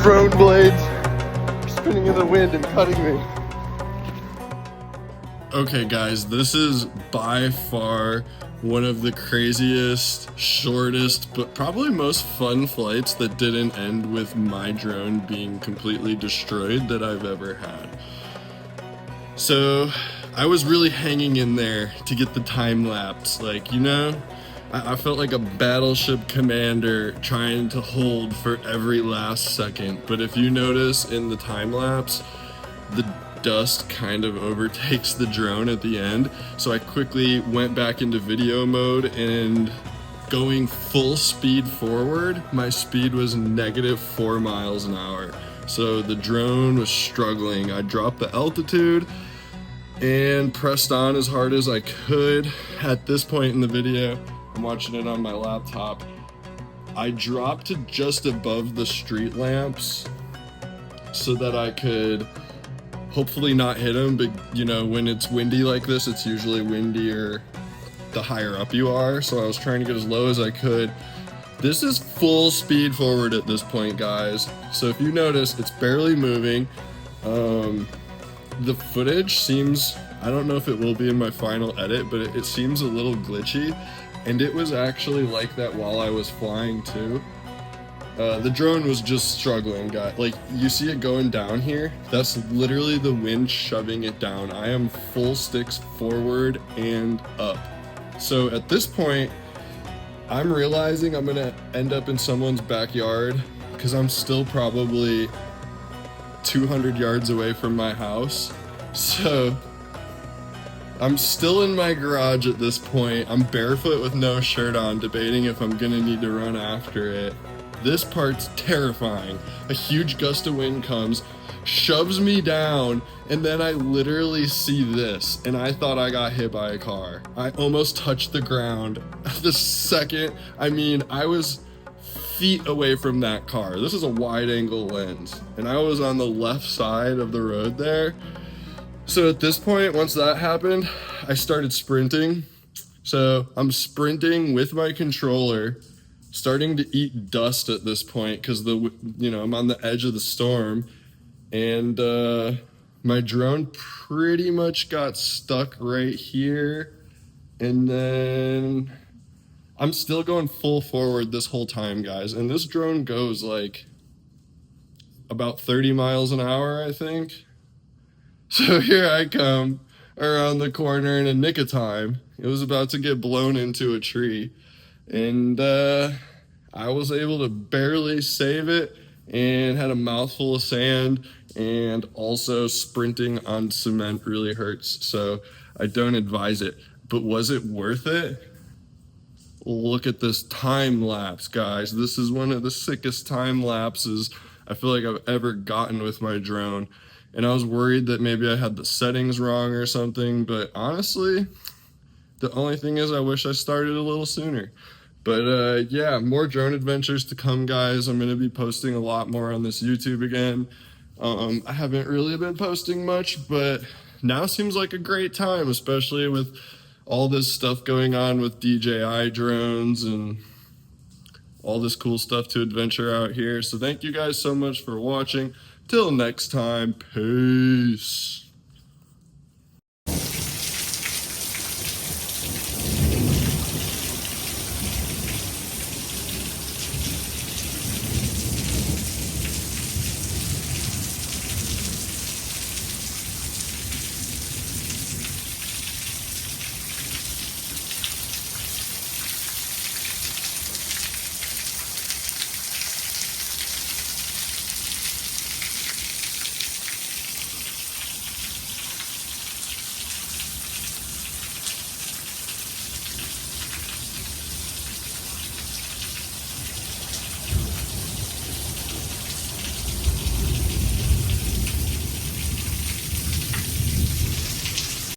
drone blades are spinning in the wind and cutting me. Okay guys, this is by far one of the craziest, shortest, but probably most fun flights that didn't end with my drone being completely destroyed that I've ever had. So I was really hanging in there to get the time lapse, like, you know, I felt like a battleship commander trying to hold for every last second. But if you notice in the time lapse, the dust kind of overtakes the drone at the end. So I quickly went back into video mode, and going full speed forward, my speed was -4 miles an hour. So the drone was struggling. I dropped the altitude and pressed on as hard as I could. At this point in the video, I'm watching it on my laptop, I dropped to just above the street lamps so that I could hopefully not hit them. But you know, when it's windy like this, it's usually windier the higher up you are. So I was trying to get as low as I could. This is full speed forward at this point, guys. So if you notice, it's barely moving. The footage seems, I don't know if it will be in my final edit, but it seems a little glitchy. And it was actually like that while I was flying too. The drone was just struggling, guys. Like, you see it going down here? That's literally the wind shoving it down. I am full sticks forward and up. So at this point, I'm realizing I'm gonna end up in someone's backyard because I'm still probably 200 yards away from my house. So I'm still in my garage at this point. I'm barefoot with no shirt on, debating if I'm gonna need to run after it. This part's terrifying. A huge gust of wind comes, shoves me down, and then I literally see this, and I thought I got hit by a car. I almost touched the ground. The second, I mean, I was feet away from that car. This is a wide angle lens, and I was on the left side of the road there. So at this point, once that happened, I started sprinting. So I'm sprinting with my controller, starting to eat dust at this point because I'm on the edge of the storm, and my drone pretty much got stuck right here. And then I'm still going full forward this whole time, guys. And this drone goes like about 30 miles an hour, I think. So here I come around the corner in a nick of time. It was about to get blown into a tree, and I was able to barely save it and had a mouthful of sand, and also sprinting on cement really hurts, so I don't advise it. But was it worth it? Look at this time lapse, guys. This is one of the sickest time lapses I feel like I've ever gotten with my drone. And I was worried that maybe I had the settings wrong or something, but honestly, the only thing is I wish I started a little sooner. But yeah, more drone adventures to come, guys. I'm gonna be posting a lot more on this YouTube again. I haven't really been posting much, but now seems like a great time, especially with all this stuff going on with DJI drones and all this cool stuff to adventure out here. So thank you guys so much for watching. Till next time, peace.